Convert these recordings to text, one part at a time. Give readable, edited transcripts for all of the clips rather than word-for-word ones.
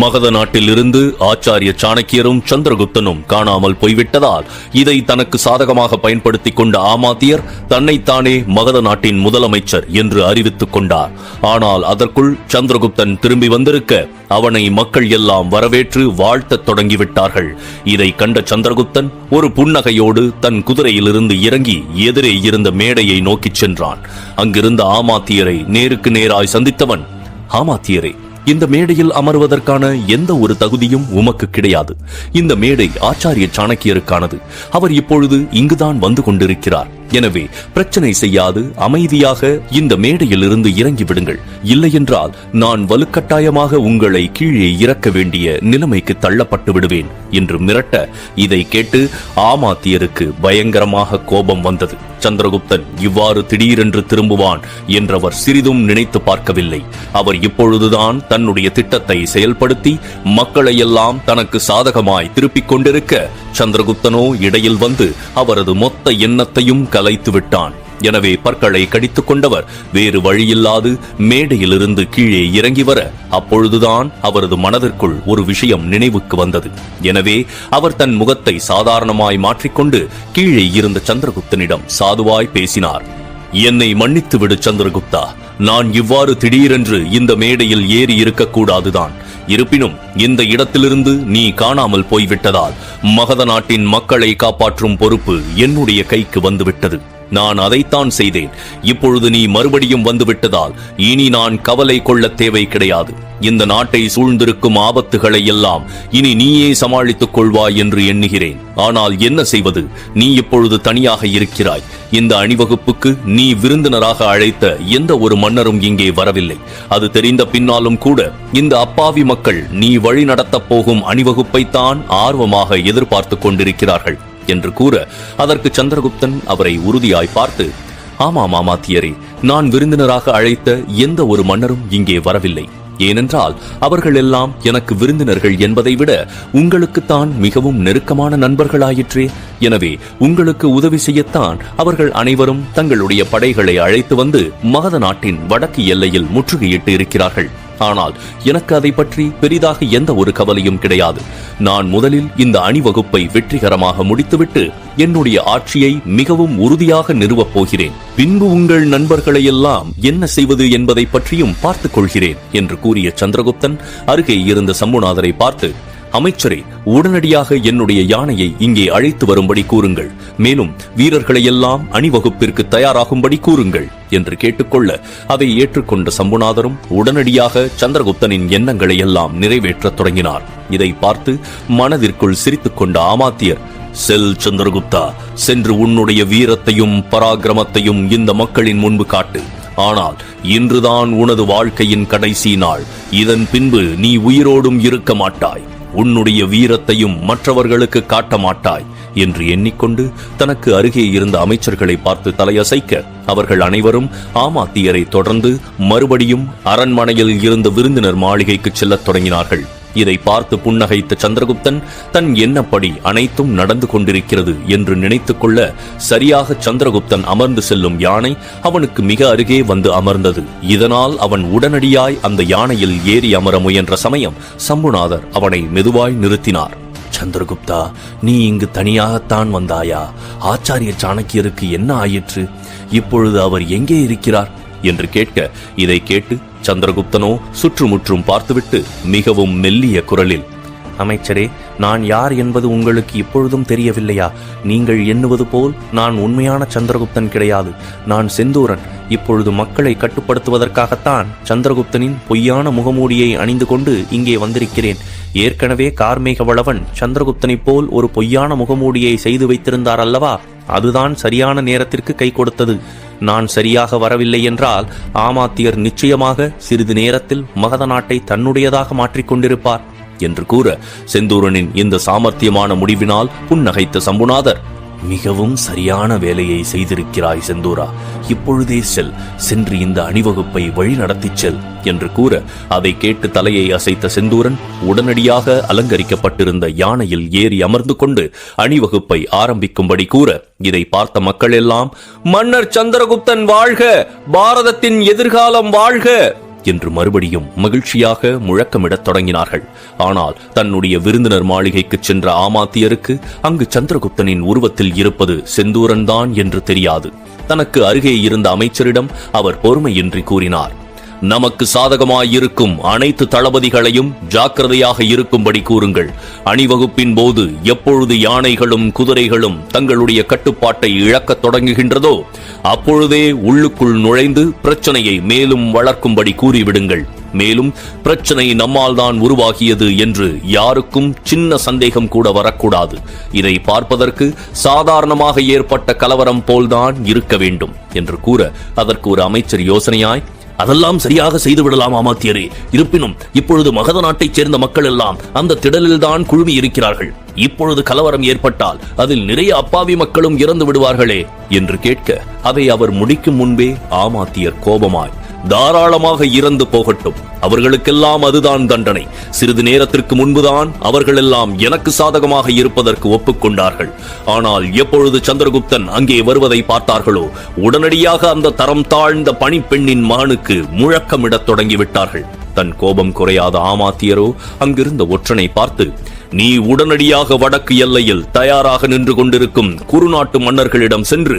மகத நாட்டில் இருந்து ஆச்சாரிய சாணக்கியரும் சந்திரகுப்தனும் காணாமல் போய்விட்டதால் இதை தனக்கு சாதகமாக பயன்படுத்திக் கொண்ட ஆமாத்தியர் தன்னைத்தானே மகத நாட்டின் முதலமைச்சர் என்று அறிவித்துக் கொண்டார். ஆனால் அதற்குள் சந்திரகுப்தன் திரும்பி வந்திருக்க அவனை மக்கள் எல்லாம் வரவேற்று வாழ்த்தத் தொடங்கிவிட்டார்கள். இதை கண்ட சந்திரகுப்தன் ஒரு புன்னகையோடு தன் குதிரையிலிருந்து இறங்கி எதிரே இருந்த மேடையை நோக்கிச் சென்றான். அங்கிருந்த ஆமாத்தியரை நேருக்கு நேராய் சந்தித்தவன், ஆமாத்தியரே, இந்த மேடையில் அமர்வதற்கான எந்த ஒரு தகுதியும் உமக்கு கிடையாது. இந்த மேடை ஆச்சாரிய சாணக்கியருக்கானது. அவர் இப்பொழுது இங்குதான் வந்து கொண்டிருக்கிறார். எனவே பிரச்சனை செய்யாது அமைதியாக இந்த மேடையில் இருந்து இறங்கி விடுங்கள். இல்லையென்றால் நான் வலுக்கட்டாயமாக உங்களை கீழே இறக்க வேண்டிய நிலைமைக்கு தள்ளப்பட்டு விடுவேன் என்று மிரட்ட, இதை கேட்டு ஆமாத்தியருக்கு பயங்கரமாக கோபம் வந்தது. சந்திரகுப்தன் இவ்வாறு திடீரென்று திரும்புவான் என்றவர் சிறிதும் நினைத்து பார்க்கவில்லை. அவர் இப்பொழுதுதான் தன்னுடைய திட்டத்தை செயல்படுத்தி மக்களையெல்லாம் தனக்கு சாதகமாய் திருப்பிக் கொண்டிருக்க, சந்திரகுப்தனோ இடையில் வந்து அவரது மொத்த எண்ணத்தையும் கலைத்து விட்டான். எனவே பற்களை கடித்துக் கொண்டவர் வேறு வழியில்லாது மேடையிலிருந்து கீழே இறங்கி வர, அப்பொழுதுதான் அவரது மனதிற்குள் ஒரு விஷயம் நினைவுக்கு வந்தது. எனவே அவர் தன் முகத்தை சாதாரணமாய் மாற்றிக்கொண்டு கீழே இருந்த சந்திரகுப்தனிடம் சாதுவாய் பேசினார். என்னை மன்னித்து விடு சந்திரகுப்தா, நான் இவ்வாறு திடீரென்று இந்த மேடையில் ஏறி இருக்கக்கூடாதுதான். இருப்பினும் இந்த இடத்திலிருந்து நீ காணாமல் போய்விட்டதால் மகத நாட்டின் மக்களை காப்பாற்றும் பொறுப்பு என்னுடைய கைக்கு வந்துவிட்டது. நான் அதைத்தான் செய்தேன். இப்பொழுது நீ மறுபடியும் வந்துவிட்டதால் இனி நான் கவலை கொள்ள தேவை கிடையாது. இந்த நாட்டை சூழ்ந்திருக்கும் ஆபத்துகளை எல்லாம் இனி நீயே சமாளித்துக் கொள்வாய் என்று எண்ணுகிறேன். ஆனால் என்ன செய்வது? நீ இப்பொழுது தனியாக இருக்கிறாய். இந்த அணிவகுப்புக்கு நீ விருந்தினராக அழைத்த எந்த ஒரு மன்னரும் இங்கே வரவில்லை. அது தெரிந்த பின்னாலும் கூட இந்த அப்பாவி மக்கள் நீ வழி நடத்தப் போகும் அணிவகுப்பைத்தான் ஆர்வமாக எதிர்பார்த்துக் கொண்டிருக்கிறார்கள் என்று கூற, அதற்கு சந்திரகுப்தன் அவரை உறுதியாய் பார்த்து, ஆமாம் ஆமாத்தியரே, நான் விருந்தினராக அழைத்த எந்த ஒரு மன்னரும் இங்கே வரவில்லை. ஏனென்றால் அவர்கள் எல்லாம் எனக்கு விருந்தினர்கள் என்பதை விட உங்களுக்குத்தான் மிகவும் நெருக்கமான நண்பர்களாயிற்றே. எனவே உங்களுக்கு உதவி செய்யத்தான் அவர்கள் அனைவரும் தங்களுடைய படைகளை அழைத்து வந்து மகத நாட்டின் வடக்கு எல்லையில் முற்றுகையிட்டு இருக்கிறார்கள். ஆனால் எனக்கு அதை பற்றி பெரிதாக எந்த ஒரு கவலையும் கிடையாது. நான் முதலில் இந்த அணிவகுப்பை வெற்றிகரமாக முடித்துவிட்டு என்னுடைய ஆட்சியை மிகவும் உறுதியாக நிறுவப் போகிறேன். பின்பு உங்கள் நண்பர்களை எல்லாம் என்ன செய்வது என்பதை பற்றியும் பார்த்துக் கொள்கிறேன் என்று கூறிய சந்திரகுப்தன் அருகே இருந்த சம்புநாதரை பார்த்து, அமைச்சரே, உடனடியாக என்னுடைய யானையை இங்கே அழைத்து வரும்படி கூறுங்கள். மேலும் வீரர்களை எல்லாம் அணிவகுப்பிற்கு தயாராகும்படி கூறுங்கள் என்று கேட்டுக்கொள்ள, அதை ஏற்றுக்கொண்ட சம்புநாதரும் உடனடியாக சந்திரகுப்தனின் எண்ணங்களை எல்லாம் நிறைவேற்றத் தொடங்கினார். இதை பார்த்து மனதிற்குள் சிரித்துக் கொண்ட ஆமாத்தியர், செல் சந்திரகுப்தா, சென்று உன்னுடைய வீரத்தையும் பராக்கிரமத்தையும் இந்த மக்களின் முன்பு காட்டு. ஆனால் இன்றுதான் உனது வாழ்க்கையின் கடைசி நாள். இதன் பின்பு நீ உயிரோடும் இருக்க மாட்டாய். உன்னுடைய வீரத்தையும் மற்றவர்களுக்கு காட்ட மாட்டாய் என்று எண்ணிக்கொண்டு தனக்கு அருகே இருந்த அமைச்சர்களை பார்த்து தலையசைக்க, அவர்கள் அனைவரும் ஆமாத்தியரை தொடர்ந்து மறுபடியும் அரண்மனையில் இருந்த விருந்தினர் மாளிகைக்கு செல்லத் தொடங்கினார்கள். இதை பார்த்து புன்னகைத்த சந்திரகுப்தன் தன் எண்ணப்படி அனைத்தும் நடந்து கொண்டிருக்கிறது என்று நினைத்துக் கொள்ள, சரியாக சந்திரகுப்தன் அமர்ந்து செல்லும் யானை அவனுக்கு மிக அருகே வந்து அமர்ந்தது. இதனால் அவன் உடனடியாய் அந்த யானையில் ஏறி அமர முயன்ற சமயம் சம்புநாதர் அவனை மெதுவாய் நிறுத்தினார். சந்திரகுப்தா, நீ இங்கு தனியாகத்தான் வந்தாயா? ஆச்சாரிய சாணக்கியருக்கு என்ன ஆயிற்று? இப்பொழுது அவர் எங்கே இருக்கிறார் என்று கேட்க, இதை கேட்டு சந்திரகுப்தனோ சுற்றுமுற்றும் பார்த்துவிட்டு மிகவும் மெல்லிய குரலில், அமைச்சரே, நான் யார் என்பது உங்களுக்கு இப்பொழுதும் தெரியவில்லையா? நீங்கள் எண்ணுவது போல் நான் உண்மையான சந்திரகுப்தன் கிடையாது. நான் செந்தூரன். இப்பொழுது மக்களை கட்டுப்படுத்துவதற்காகத்தான் சந்திரகுப்தனின் பொய்யான முகமூடியை அணிந்து கொண்டு இங்கே வந்திருக்கிறேன். ஏற்கனவே கார்மேக வளவன் சந்திரகுப்தனைப் போல் ஒரு பொய்யான முகமூடியை செய்து வைத்திருந்தார் அல்லவா? அதுதான் சரியான நேரத்திற்கு கை கொடுத்தது. நான் சரியாக வரவில்லை என்றால் ஆமாத்தியர் நிச்சயமாக சிறிது நேரத்தில் மகத நாட்டை தன்னுடையதாக மாற்றிக் கொண்டிருப்பார் என்று கூற, செந்தூரனின் இந்த சாமர்த்தியமான முடிவினால் புன்னகைத்த சம்புநாதர், மிகவும் சரியான வேலையை செய்திருக்கிறாய் செந்தூரா. இப்பொழுதே சென்று இந்த அணிவகுப்பை வழி நடத்திச் செல் என்று கூற, அதை கேட்டு தலையை அசைத்த செந்தூரன் உடனடியாக அலங்கரிக்கப்பட்டிருந்த யானையில் ஏறி அமர்ந்து கொண்டு அணிவகுப்பை ஆரம்பிக்கும்படி கூற, இதை பார்த்த மக்கள் எல்லாம், மன்னர் சந்திரகுப்தன் வாழ்க, பாரதத்தின் எதிர்காலம் வாழ்க என்று மறுபடியும் மகிழ்ச்சியாக முழக்கமிடத் தொடங்கினார்கள். ஆனால் தன்னுடைய விருந்தினர் மாளிகைக்கு சென்ற ஆமாத்தியருக்கு அங்கு சந்திரகுப்தனின் உருவத்தில் இருப்பது செந்தூரன் தான் என்று தெரியாது. தனக்கு அருகே இருந்த அமைச்சரிடம் அவர் பொறுமையின்றி கூறினார், நமக்கு சாதகமாயிருக்கும் அனைத்து தளபதிகளையும் ஜாக்கிரதையாக இருக்கும்படி கூறுங்கள். அணிவகுப்பின் போது எப்பொழுது யானைகளும் குதிரைகளும் தங்களுடைய கட்டுப்பாட்டை இழக்கத் தொடங்குகின்றதோ அப்பொழுதே உள்ளுக்குள் நுழைந்து பிரச்சனையை மேலும் வளர்க்கும்படி கூறிவிடுங்கள். மேலும் பிரச்சனை நம்மால் தான் உருவாகியது என்று யாருக்கும் சின்ன சந்தேகம் கூட வரக்கூடாது. இதை பார்ப்பதற்கு சாதாரணமாக ஏற்பட்ட கலவரம் போல்தான் இருக்க வேண்டும் என்று கூற, அதற்கு ஒரு அமைச்சர் யோசனையாய், அதெல்லாம் சரியாக செய்துவிடலாம் ஆமாத்தியரே. இருப்பினும் இப்பொழுது மகத நாட்டைச் சேர்ந்த மக்கள் எல்லாம் அந்த திடலில்தான் குழுமி இருக்கிறார்கள். இப்பொழுது கலவரம் ஏற்பட்டால் அதில் நிறைய அப்பாவி மக்களும் இறந்து விடுவார்களே என்று கேட்க, அதை அவர் முடிக்கும் முன்பே ஆமாத்தியர் கோபமாய், தாராளமாக இறந்து போகட்டும், அவர்களுக்கெல்லாம் அதுதான் தண்டனை. சிறிது நேரத்திற்கு முன்புதான் அவர்கள் எல்லாம் எனக்கு சாதகமாக இருப்பதற்கு ஒப்புக்கொண்டார்கள். ஆனால் எப்பொழுது சந்திரகுப்தன் அங்கே வருவதை பார்த்தார்களோ உடனடியாக அந்த தரம் தாழ்ந்த பணிப்பெண்ணின் மகனுக்கு முழக்கமிடத் தொடங்கிவிட்டார்கள். தன் கோபம் குறையாத ஆமாத்தியரோ அங்கிருந்த ஒற்றனை பார்த்து, நீ உடனடியாக வடக்கு எல்லையில் தயாராக நின்று கொண்டிருக்கும் குறுநாட்டு மன்னர்களிடம் சென்று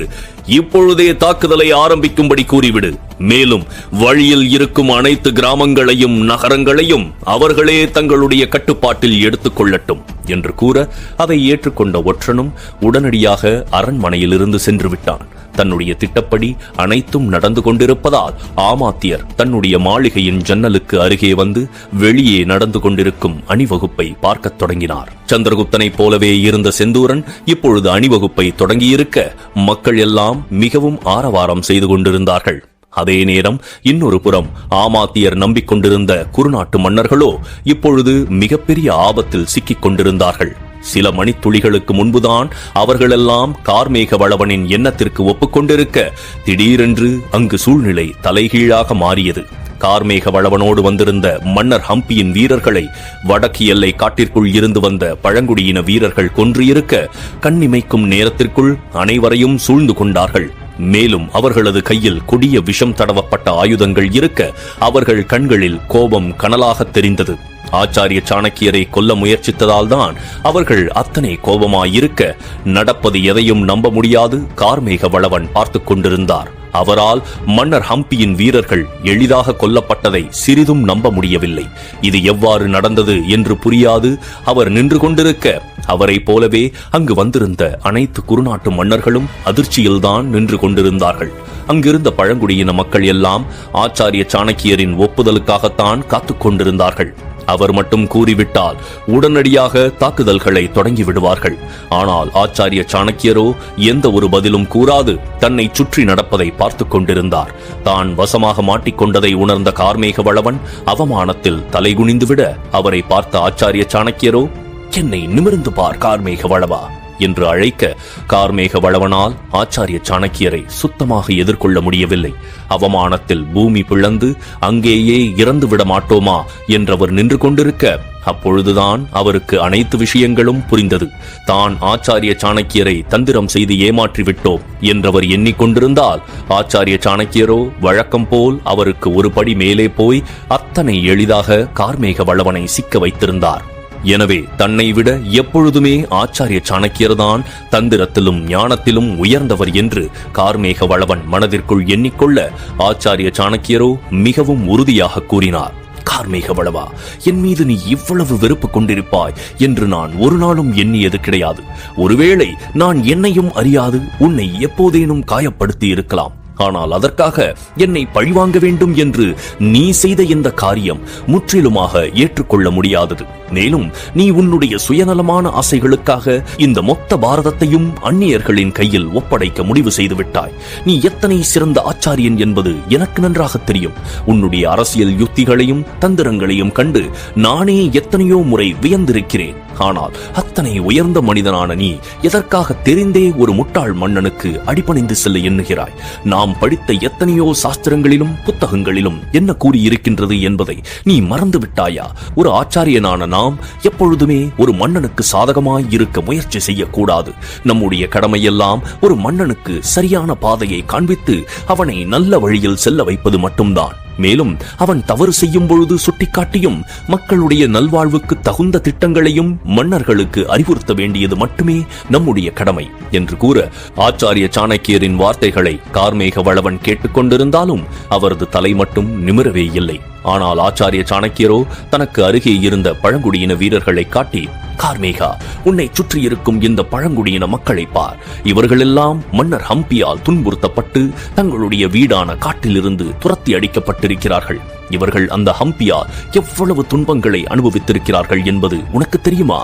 இப்பொழுதே தாக்குதலை ஆரம்பிக்கும்படி கூறிவிடு. மேலும் வழியில் இருக்கும் அனைத்து கிராமங்களையும் நகரங்களையும் அவர்களே தங்களுடைய கட்டுப்பாட்டில் எடுத்துக் கொள்ளட்டும் என்று கூற, அதை ஏற்றுக்கொண்ட ஒற்றனும் உடனடியாக அரண்மனையில் இருந்து சென்று விட்டான். தன்னுடைய திட்டப்படி அனைத்தும் நடந்து கொண்டிருப்பதால் ஆமாத்தியர் தன்னுடைய மாளிகையின் ஜன்னலுக்கு அருகே வந்து வெளியே நடந்து கொண்டிருக்கும் அணிவகுப்பை பார்க்கத் தொடங்கினார். சந்திரகுப்தனைப் போலவே இருந்த செந்தூரன் இப்பொழுது அணிவகுப்பை தொடங்கியிருக்க மக்கள் எல்லாம் மிகவும் ஆரவாரம் செய்து கொண்டிருந்தார்கள். அதே நேரம் இன்னொரு புறம் ஆமாத்தியர் நம்பிக்கொண்டிருந்த குறுநாட்டு மன்னர்களோ இப்பொழுது மிகப்பெரிய ஆபத்தில் சிக்கிக் கொண்டிருந்தார்கள். சில மணித்துளிகளுக்கு முன்புதான் அவர்களெல்லாம் கார்மேக வளவனின் எண்ணத்திற்கு ஒப்புக்கொண்டிருக்க, திடீரென்று அங்கு சூழ்நிலை தலைகீழாக மாறியது. கார்மேக வளவனோடு வந்திருந்த மன்னர் ஹம்பியின் வீரர்களை வடக்கு எல்லை காட்டிற்குள் இருந்து வந்த பழங்குடியின வீரர்கள் கொன்று இருக்க, கண்ணிமைக்கும் நேரத்திற்குள் அனைவரையும் சூழ்ந்து கொண்டார்கள். மேலும் அவர்களது கையில் கொடிய விஷம் தடவப்பட்ட ஆயுதங்கள் இருக்க, அவர்கள் கண்களில் கோபம் கனலாக தெரிந்தது. ஆச்சாரிய சாணக்கியரை கொல்ல முயற்சித்ததால் தான் அவர்கள் அத்தனை கோபமாயிருக்க, நடப்பது எதையும் நம்ப முடியாது கார்மேக வளவன் பார்த்து கொண்டிருந்தார். அவரால் மன்னர் ஹம்பியின் வீரர்கள் எளிதாக கொல்லப்பட்டதை சிறிதும் நம்ப முடியவில்லை. இது எவ்வாறு நடந்தது என்று புரியாது அவர் நின்று கொண்டிருக்க, அவரை போலவே அங்கு வந்திருந்த அனைத்து குறுநாட்டு மன்னர்களும் அதிர்ச்சியில்தான் நின்று கொண்டிருந்தார்கள். அங்கிருந்த பழங்குடியின மக்கள் எல்லாம் ஆச்சாரிய சாணக்கியரின் ஒப்புதலுக்காகத்தான் காத்துக் கொண்டிருந்தார்கள். அவர் மட்டும் கூறிவிட்டால் உடனடியாக தாக்குதல்களை தொடங்கி விடுவார்கள். ஆனால் ஆச்சாரிய சாணக்கியரோ எந்த ஒரு பதிலும் கூறாது தன்னை சுற்றி நடப்பதை பார்த்துக் கொண்டிருந்தார். தான் வசமாக மாட்டிக்கொண்டதை உணர்ந்த கார்மேக வளவன் அவமானத்தில் தலைகுனிந்துவிட, அவரை பார்த்த ஆச்சாரிய சாணக்கியரோ, என்னை நிமிர்ந்து பார் கார்மேக வளவா என்று அழைக்க, கார்மேக வளவனால் ஆச்சாரிய சாணக்கியரை சுத்தமாக எதிர்கொள்ள முடியவில்லை. அவமானத்தில் பூமி பிளந்து அங்கேயே இறந்து விட மாட்டோமா என்றவர் நின்று கொண்டிருக்க, அப்பொழுதுதான் அவருக்கு அனைத்து விஷயங்களும் புரிந்தது. தான் ஆச்சாரிய சாணக்கியரை தந்திரம் செய்து ஏமாற்றிவிட்டோம் என்றவர் எண்ணிக்கொண்டிருந்தால், ஆச்சாரிய சாணக்கியரோ வழக்கம் போல் அவருக்கு ஒரு படி மேலே போய் அத்தனை எளிதாக கார்மேக வளவனை சிக்க வைத்திருந்தார். எனவே தன்னை விட எப்பொழுதுமே ஆச்சாரிய சாணக்கியர்தான் தந்திரத்திலும் ஞானத்திலும் உயர்ந்தவர் என்று கார்மேக வளவன் மனதிற்குள் எண்ணிக்கொள்ள, ஆச்சாரிய சாணக்கியரோ மிகவும் உறுதியாக கூறினார், கார்மேக வளவா, என் மீது நீ இவ்வளவு வெறுப்பு கொண்டிருப்பாய் என்று நான் ஒரு நாளும் எண்ணியது கிடையாது. ஒருவேளை நான் என்னையும் அறியாது உன்னை எப்போதேனும் காயப்படுத்தி இருக்கலாம். ஆனால் அதற்காக என்னை பழிவாங்க வேண்டும் என்று நீ செய்த இந்த காரியம் முற்றிலுமாக ஏற்றுக்கொள்ள முடியாதது. மேலும் நீ உன்னுடைய சுயநலமான ஆசைகளுக்காக இந்த மொத்த பாரதத்தையும் அந்நியர்களின் கையில் ஒப்படைக்க முடிவு செய்து விட்டாய். நீ எத்தனை சிறந்த ஆச்சாரியன் என்பது எனக்கு நன்றாக தெரியும். உன்னுடைய அரசியல் யுக்திகளையும் தந்திரங்களையும் கண்டு நானே எத்தனையோ முறை வியந்திருக்கிறேன். ஆனால் அத்தனை உயர்ந்த மனிதனான நீ எதற்காக தெரிந்தே ஒரு முட்டாள் மன்னனுக்கு அடிபணிந்து செல்ல எண்ணுகிறாய்? நாம் படித்த எத்தனையோ சாஸ்திரங்களிலும் புத்தகங்களிலும் என்ன கூறியிருக்கின்றது என்பதை நீ மறந்து விட்டாயா? ஒரு ஆச்சாரியனான நாம் எப்பொழுதுமே ஒரு மன்னனுக்கு சாதகமாய் இருக்க முயற்சி செய்யக்கூடாது. நம்முடைய கடமையெல்லாம் ஒரு மன்னனுக்கு சரியான பாதையை காண்பித்து அவனை நல்ல வழியில் செல்ல வைப்பது மட்டும்தான். மேலும் அவன் தவறு செய்யும் பொழுது சுட்டிக்காட்டியும் மக்களுடைய நல்வாழ்வுக்கு தகுந்த திட்டங்களையும் மன்னர்களுக்கு அறிவுறுத்த வேண்டியது மட்டுமே நம்முடைய கடமை என்று கூற ஆச்சாரிய சாணக்கியரின் வார்த்தைகளை கார்மேக வளவன் கேட்டுக்கொண்டிருந்தாலும் அவரது தலை மட்டும் நிமிரவே இல்லை. ஆனால் ஆச்சாரிய சாணக்கியரோ தனக்கு அருகே இருந்த பழங்குடியின வீரர்களை காட்டி, கார்மேகா, உன்னை சுற்றி இருக்கும் இந்த பழங்குடியின மக்களை பார். இவர்களெல்லாம் மன்னர் ஹம்பியால் துன்புறுத்தப்பட்டு தங்களுடைய வீடான காட்டிலிருந்து துரத்தி அடிக்கப்பட்டிருக்கிறார்கள். இவர்கள் அந்த ஹம்பியால் எவ்வளவு துன்பங்களை அனுபவித்திருக்கிறார்கள் என்பது உனக்கு தெரியுமா?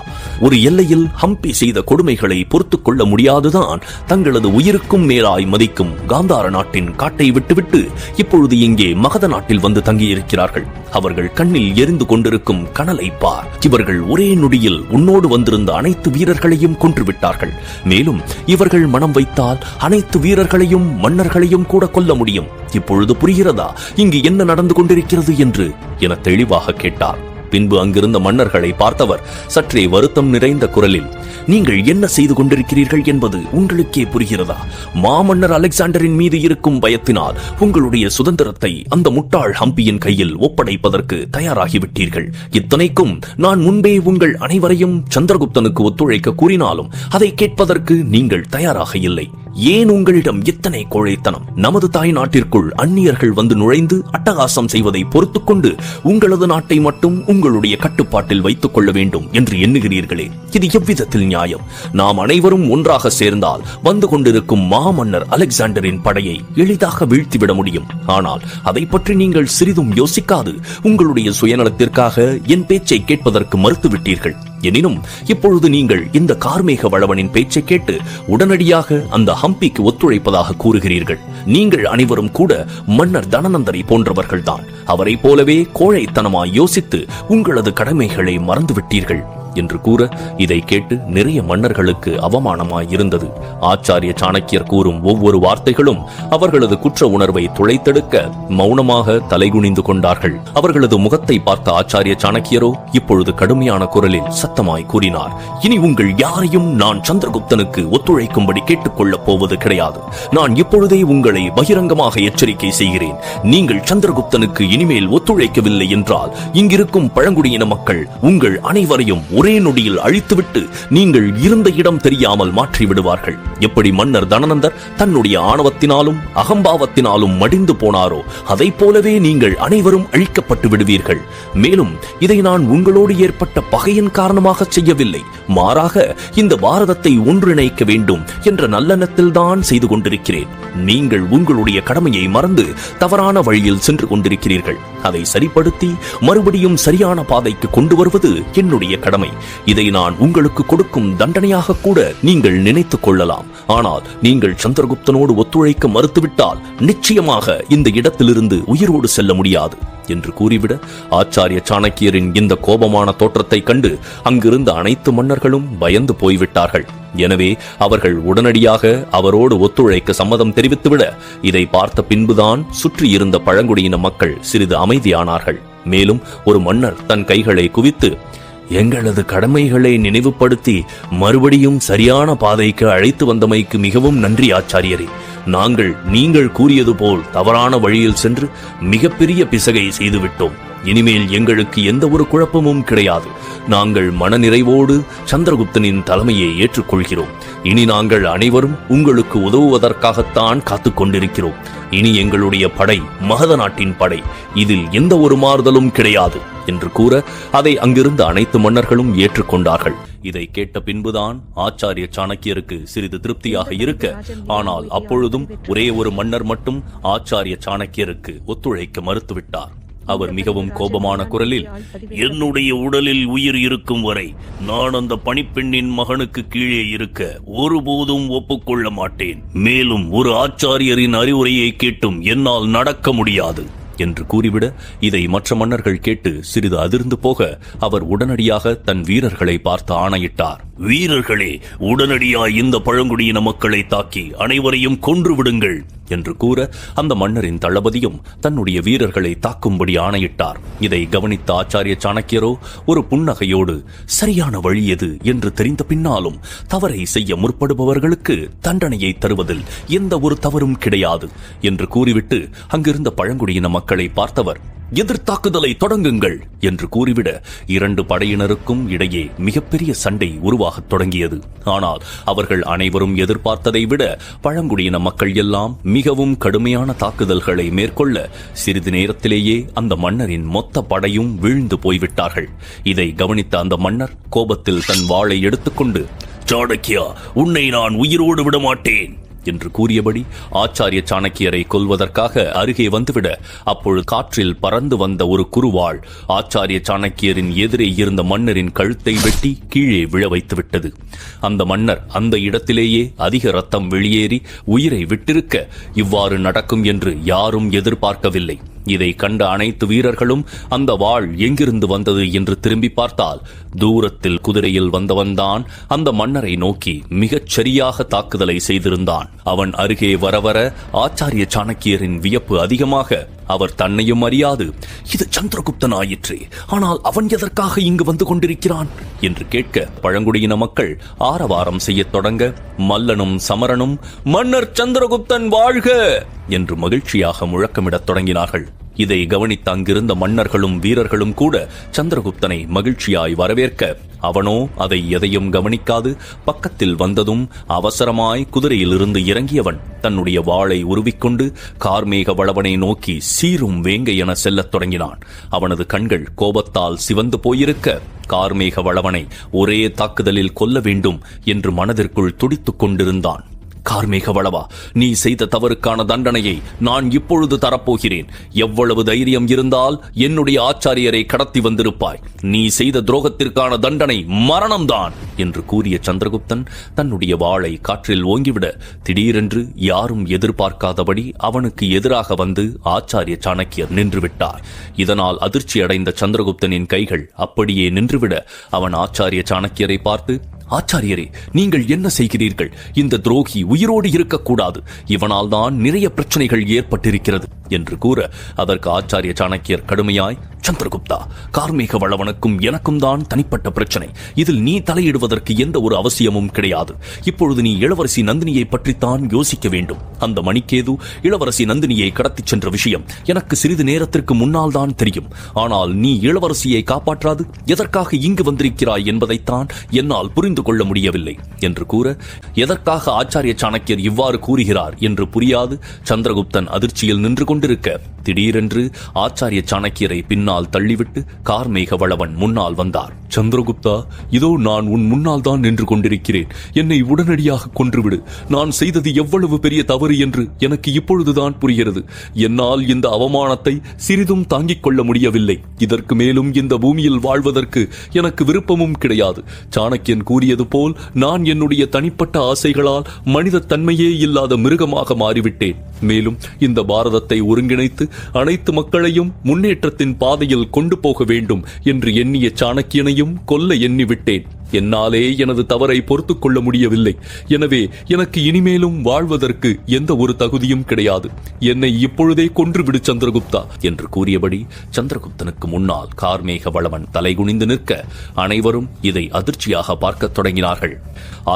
ஒரு எல்லையில் ஹம்பி செய்த கொடுமைகளை பொறுத்துக் கொள்ள முடியாதுதான் தங்களது உயிருக்கும் மேலாய் மதிக்கும் காந்தார நாட்டின் காட்டை விட்டுவிட்டு இப்பொழுது இங்கே மகத நாட்டில் வந்து தங்கியிருக்கிறார்கள். அவர்கள் கண்ணில் எரிந்து கொண்டிருக்கும் கனலை பார். இவர்கள் ஒரே நொடியில் உன்னோடு வந்திருந்த அனைத்து வீரர்களையும் கொன்றுவிட்டார்கள். மேலும் இவர்கள் மனம் வைத்தால் அனைத்து வீரர்களையும் மன்னர்களையும் கூட கொல்ல முடியும். இப்பொழுது புரிகிறதா இங்கு என்ன நடந்து கொண்டிருக்கிறது என்று என தெளிவாக கேட்டார். பின்பு அங்கிருந்த மன்னர்களை பார்த்தவர் சற்றே வருத்தம் நிறைந்த குரலில், நீங்கள் என்ன செய்து கொண்டிருக்கிறீர்கள் என்பது உங்களுக்கே புரிகிறதா? மாமன்னர் அலெக்சாண்டரின் மீது இருக்கும் பயத்தினால் உங்களுடைய சுதந்திரத்தை அந்த முட்டாள் ஹம்பியின் கையில் ஒப்படைப்பதற்கு தயாராகிவிட்டீர்கள். இத்தனைக்கும் நான் முன்பே உங்கள் அனைவரையும் சந்திரகுப்தனுக்கு ஒத்துழைக்க கூறினாலும் அதை கேட்பதற்கு நீங்கள் தயாராக இல்லை. ஏன் உங்களிடம் எத்தனை கோழைத்தனம்? நமது தாய் நாட்டிற்குள் அந்நியர்கள் வந்து நுழைந்து அட்டகாசம் செய்வதை பொறுத்துக் கொண்டு உங்களது நாட்டை மட்டும் உங்களுடைய கட்டுப்பாட்டில் வைத்துக் கொள்ள வேண்டும் என்று எண்ணுகிறீர்களே, இது எவ்விதத்தில் நியாயம்? நாம் அனைவரும் ஒன்றாக சேர்ந்தால் வந்து கொண்டிருக்கும் மாமன்னர் அலெக்சாண்டரின் படையை எளிதாக வீழ்த்திவிட முடியும். ஆனால் அதை பற்றி நீங்கள் சிறிதும் யோசிக்காது உங்களுடைய சுயநலத்திற்காக என் பேச்சை கேட்பதற்கு மறுத்துவிட்டீர்கள். எனினும் இப்பொழுது நீங்கள் இந்த கார்மேக வளவனின் பேச்சை கேட்டு உடனடியாக அந்த ஹம்பிக்கு ஒத்துழைப்பதாக கூறுகிறீர்கள். நீங்கள் அனைவரும் கூட மன்னர் தனநந்தரை போன்றவர்கள்தான். அவரை போலவே கோழைத்தனமாய் யோசித்து உங்களது கடமைகளை மறந்துவிட்டீர்கள் என்று கூற இதை கேட்டு நிறைய மன்னர்களுக்கு அவமானமாய் இருந்தது. ஆச்சாரிய சாணக்கியர் கூறும் ஒவ்வொரு வார்த்தைகளும் அவர்களது குற்ற உணர்வை துளைத்தெடுக்க மௌனமாக தலைகுனிந்து கொண்டார்கள். அவர்களது முகத்தை பார்த்த ஆச்சாரிய சாணக்கியரோ இப்பொழுது கடுமையான குரலில் சத்தமாய் கூறினார், இனி உங்கள் யாரையும் நான் சந்திரகுப்தனுக்கு ஒத்துழைக்கும்படி கேட்டுக்கொள்ளப் போவது கிடையாது. நான் இப்பொழுதே உங்களை பகிரங்கமாக எச்சரிக்கை செய்கிறேன். நீங்கள் சந்திரகுப்தனுக்கு இனிமேல் ஒத்துழைக்கவில்லை என்றால் இங்கிருக்கும் பழங்குடியின மக்கள் உங்கள் அனைவரையும் ஒரே நொடியில் அழித்துவிட்டு நீங்கள் இருந்த இடம் தெரியாமல் மாற்றி விடுவார்கள். எப்படி மன்னர் தனநந்தர் தன்னுடைய ஆணவத்தினாலும் அகம்பாவத்தினாலும் மடிந்து போனாரோ அதை போலவே நீங்கள் அனைவரும் அழிக்கப்பட்டு விடுவீர்கள். மேலும் இதை நான் உங்களோடு ஏற்பட்ட பகையின் காரணமாக செய்யவில்லை. மாறாக இந்த பாரதத்தை ஒன்றிணைக்க வேண்டும் என்ற நல்லெண்ணத்தில் தான் செய்து கொண்டிருக்கிறேன். நீங்கள் உங்களுடைய கடமையை மறந்து தவறான வழியில் சென்று கொண்டிருக்கிறீர்கள். அதை சரிப்படுத்தி மறுபடியும் சரியான பாதைக்கு கொண்டு வருவது என்னுடைய கடமை. இதை நான் உங்களுக்கு கொடுக்கும் தண்டனையாக கூட நீங்கள் நினைத்துக் கொள்ளலாம். ஆனால் நீங்கள் சந்திரகுப்தனோடு ஒத்துழைக்க மறுத்துவிட்டால் நிச்சயமாக இந்த இடத்திலிருந்து உயிரோடு செல்ல முடியாது என்று கூறிவிட ஆச்சாரிய சாணக்கியரின் இந்த கோபமான தோற்றத்தை கண்டு அங்கிருந்த அனைத்து மன்னர்களும் பயந்து போய்விட்டார்கள். எனவே அவர்கள் உடனடியாக அவரோடு ஒத்துழைக்க சம்மதம் தெரிவித்துவிட இதை பார்த்த பின்புதான் சுற்றி இருந்த பழங்குடியின மக்கள் சிறிது அமைதியானார்கள். மேலும் ஒரு மன்னர் தன் கைகளை குவித்து, எங்களது கடமைகளை நினைவுபடுத்தி மறுபடியும் சரியான பாதைக்கு அழைத்து வந்தமைக்கு மிகவும் நன்றி ஆச்சாரியரே. நீங்கள் கூறியது போல் தவறான வழியில் சென்று மிகப்பெரிய பிசகை செய்துவிட்டோம். இனிமேல் எங்களுக்கு எந்த ஒரு குழப்பமும் கிடையாது. நாங்கள் மனநிறைவோடு சந்திரகுப்தனின் தலைமையை ஏற்றுக்கொள்கிறோம். இனி நாங்கள் அனைவரும் உங்களுக்கு உதவுவதற்காகத்தான் காத்துக் கொண்டிருக்கிறோம். இனி எங்களுடைய படை மகத நாட்டின் படை, இதில் எந்த ஒரு மாறுதலும் கிடையாது என்று கூற அதை அங்கிருந்த அனைத்து மன்னர்களும் ஏற்றுக்கொண்டார்கள். இதை கேட்ட பின்புதான் ஆச்சாரிய சாணக்கியருக்கு சிறிது திருப்தியாக இருக்க, ஆனால் அப்பொழுதும் ஒரே ஒரு மன்னர் மட்டும் ஆச்சாரிய சாணக்கியருக்கு ஒத்துழைக்க மறுத்துவிட்டார். அவர் மிகவும் கோபமான குரலில், என்னுடைய உடலில் உயிர் இருக்கும் வரை நான் அந்த பணிப்பெண்ணின் மகனுக்கு கீழே இருக்க ஒருபோதும் ஒப்புக்கொள்ள மாட்டேன். மேலும் ஒரு ஆச்சாரியரின் அறிவுரையை கேட்டும் என்னால் நடக்க முடியாது என்று கூறிவிட இதை மற்ற மன்னர்கள் கேட்டு சிறிது அதிர்ந்து போக அவர் உடனடியாக தன் வீரர்களை பார்த்து ஆணையிட்டார், வீரர்களே, உடனடியாய் இந்த பழங்குடியின மக்களை தாக்கி அனைவரையும் கொன்று விடுங்கள் என்று கூற அந்த மன்னரின் தளபதியும் தன்னுடைய வீரர்களை தாக்கும்படி ஆணையிட்டார். இதை கவனித்த ஆச்சாரிய சாணக்கியரோ ஒரு புன்னகையோடு, சரியான வழி எது என்று தெரிந்த பின்னாலும் தவறை செய்ய முற்படுபவர்களுக்கு தண்டனையை தருவதில் எந்த ஒரு தவறும் கிடையாது என்று கூறிவிட்டு அங்கிருந்த பழங்குடியின மக்களை பார்த்தவர், எதிர்த்தாக்குதலை தொடங்குங்கள் என்று கூறிவிட 2 படையினருக்கும் இடையே மிகப்பெரிய சண்டை உருவாகத் தொடங்கியது. ஆனால் அவர்கள் அனைவரும் எதிர்பார்த்ததை விட பழங்குடியின மக்கள் எல்லாம் மிகவும் கடுமையான தாக்குதல்களை மேற்கொள்ள சிறிது நேரத்திலேயே அந்த மன்னரின் மொத்த படையும் வீழ்ந்து போய்விட்டார்கள். இதை கவனித்த அந்த மன்னர் கோபத்தில் தன் வாளை எடுத்துக்கொண்டு, சாணக்கியா, உன்னை நான் உயிரோடு விடமாட்டேன் என்று கூறியபடி ஆச்சாரிய சாணக்கியரை கொல்வதற்காக அருகே வந்துவிட, அப்பொழுது காற்றில் பறந்து வந்த ஒரு குறுவாள் ஆச்சாரிய சாணக்கியரின் எதிரே இருந்த மன்னரின் கழுத்தை வெட்டி கீழே விழ வைத்துவிட்டது. அந்த மன்னர் அந்த இடத்திலேயே அதிக ரத்தம் வெளியேறி உயிரை விட்டிருக்க இவ்வாறு நடக்கும் என்று யாரும் எதிர்பார்க்கவில்லை. இதை கண்ட அனைத்து வீரர்களும் அந்த வாள் எங்கிருந்து வந்தது என்று திரும்பி பார்த்தால், தூரத்தில் குதிரையில் வந்தவன்தான் அந்த மன்னரை நோக்கி மிகச் சரியாக தாக்குதலை செய்திருந்தான். அவன் அருகே வரவர ஆச்சாரிய சாணக்கியரின் வியப்பு அதிகமாக, அவர் தன்னையும் அறியாது, இது சந்திரகுப்தன் ஆயிற்றே, ஆனால் அவன் எதற்காக இங்கு வந்து கொண்டிருக்கிறான் என்று கேட்க பழங்குடியின மக்கள் ஆரவாரம் செய்யத் தொடங்க, மல்லனும் சமரனும் மன்னர் சந்திரகுப்தன் வாழ்க என்று மகிழ்ச்சியாக முழக்கமிடத் தொடங்கினார்கள். இதை கவனித்த அங்கிருந்த மன்னர்களும் வீரர்களும் கூட சந்திரகுப்தனை மகிழ்ச்சியாய் வரவேற்க, அவனோ அதை எதையும் கவனிக்காது பக்கத்தில் வந்ததும் அவசரமாய் குதிரையிலிருந்து இறங்கியவன் தன்னுடைய வாளை உருவிக்கொண்டு கார்மேக வளவனை நோக்கி சீரும் வேங்கை என செல்லத் தொடங்கினான். அவனது கண்கள் கோபத்தால் சிவந்து போயிருக்க கார்மேக வளவனை ஒரே தாக்குதலில் கொல்ல வேண்டும் என்று மனதிற்குள் துடித்துக் கொண்டிருந்தான். கார்மேக வளவா, நீ செய்த தவறுக்கான தண்டனையை நான் இப்பொழுது தரப்போகிறேன். எவ்வளவு தைரியம் இருந்தால் என்னுடைய ஆச்சாரியரை கடத்தி வந்திருப்பாய். நீ செய்த துரோகத்திற்கான தண்டனை மரணம்தான் என்று கூறிய சந்திரகுப்தன் தன்னுடைய வாளை காற்றில் ஓங்கிவிட, திடீரென்று யாரும் எதிர்பார்க்காதபடி அவனுக்கு எதிராக வந்து ஆச்சாரிய சாணக்கியர் நின்றுவிட்டார். இதனால் அதிர்ச்சி அடைந்த சந்திரகுப்தனின் கைகள் அப்படியே நின்றுவிட அவன் ஆச்சாரிய சாணக்கியரை பார்த்து, ஆச்சாரியரே, நீங்கள் என்ன செய்கிறீர்கள்? இந்த துரோகி உயிரோடு இருக்கக்கூடாது. இவனால் தான் நிறைய பிரச்சனைகள் ஏற்பட்டிருக்கிறது என்று கூற, அதற்கு ஆச்சாரிய சாணக்கியர் கடுமையாய், சந்திரகுப்தா, கார்மேக வளவனுக்கும் எனக்கும் தான் தனிப்பட்ட பிரச்சனை. இதில் நீ தலையிடுவதற்கு எந்த ஒரு அவசியமும் கிடையாது. இப்பொழுது நீ இளவரசி நந்தினியை பற்றித்தான் யோசிக்க வேண்டும். அந்த மணிக்கேது இளவரசி நந்தினியை கடத்திச் சென்ற விஷயம் எனக்கு சிறிது நேரத்திற்கு முன்னால் தான் தெரியும். ஆனால் நீ இளவரசியை காப்பாற்றாது எதற்காக இங்கு வந்திருக்கிறாய் என்பதைத்தான் என்னால் புரிந்து கொள்ள முடியவில்லை என்று கூற, எதற்காக ஆச்சாரிய சாணக்கியர் இவ்வாறு கூறுகிறார் என்று புரியாது சந்திரகுப்தன் அதிர்ச்சியில் நின்று கொண்டிருக்க, திடீரென்று ஆச்சாரிய சாணக்கியரை பின்னால் தள்ளிவிட்டு கார்மேக வளவன் முன்னால் வந்தார். சந்திரகுப்தா, இதோ நான் உன் முன்னால் தான் நின்று கொண்டிருக்கிறேன். என்னை உடனடியாக கொன்றுவிடு. நான் செய்தது எவ்வளவு பெரிய தவறு என்று எனக்கு இப்பொழுதுதான் புரிகிறது. என்னால் இந்த அவமானத்தை சிறிதும் தாங்கிக் கொள்ள முடியவில்லை. இதற்கு மேலும் இந்த பூமியில் வாழ்வதற்கு எனக்கு விருப்பமும் கிடையாது. சாணக்கியன் கூறியது போல் நான் என்னுடைய தனிப்பட்ட ஆசைகளால் மனித தன்மையே இல்லாத மிருகமாக மாறிவிட்டேன். மேலும் இந்த பாரதத்தை ஒருங்கிணைத்து அனைத்து மக்களையும் முன்னேற்றத்தின் பாதையில் கொண்டு போக வேண்டும் என்று எண்ணிய சாணக்கியனையும் கொல்ல எண்ணிவிட்டேன். என்னாலே எனது தவறை பொறுத்துக் கொள்ள முடியவில்லை. எனவே எனக்கு இனிமேலும் வாழ்வதற்கு எந்த ஒரு தகுதியும் கிடையாது. என்னை இப்பொழுதே கொன்றுவிடு சந்திரகுப்தா என்று கூறியபடி சந்திரகுப்தனுக்கு முன்னால் கார்மேக வளவன் தலைகுனிந்து நிற்க அனைவரும் இதை அதிர்ச்சியாக பார்க்கத் தொடங்கினார்கள்.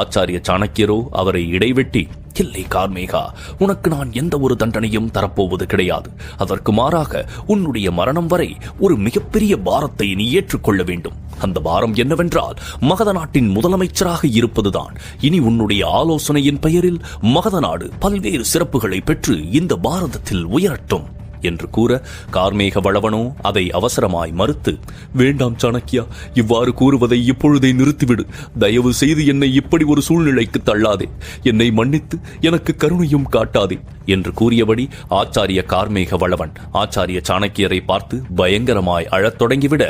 ஆச்சாரிய சாணக்கியரோ அவரை இடைவெட்டி, இல்லை கார்மேகா, உனக்கு நான் எந்த ஒரு தண்டனையும் தரப்போவது கிடையாது. அதற்கு மாறாக உன்னுடைய மரணம் வரை ஒரு மிகப்பெரிய பாரத்தை நீ ஏற்றுக்கொள்ள வேண்டும். அந்த பாரம் என்னவென்றால் மகத நாட்டின் முதலமைச்சராக இருப்பதுதான். இனி உன்னுடைய ஆலோசனையின் பெயரில் மகத நாடு பல்வேறு சிறப்புகளை பெற்று இந்த பாரதத்தில் உயரட்டும் என்று கூற, கார்மேக வளவனோ அதை அவசரமாய் மறுத்து, வேண்டாம் சாணக்கியா, இவ்வாறு கூறுவதை இப்பொழுதே நிறுத்திவிடு. தயவு செய்து என்னை இப்படி ஒரு சூழ்நிலைக்கு தள்ளாதே. என்னை மன்னித்து எனக்கு கருணையும் காட்டாதே என்று கூறியபடி ஆச்சாரிய கார்மேக வளவன் ஆச்சாரிய சாணக்கியரை பார்த்து பயங்கரமாய் அழத் தொடங்கிவிட,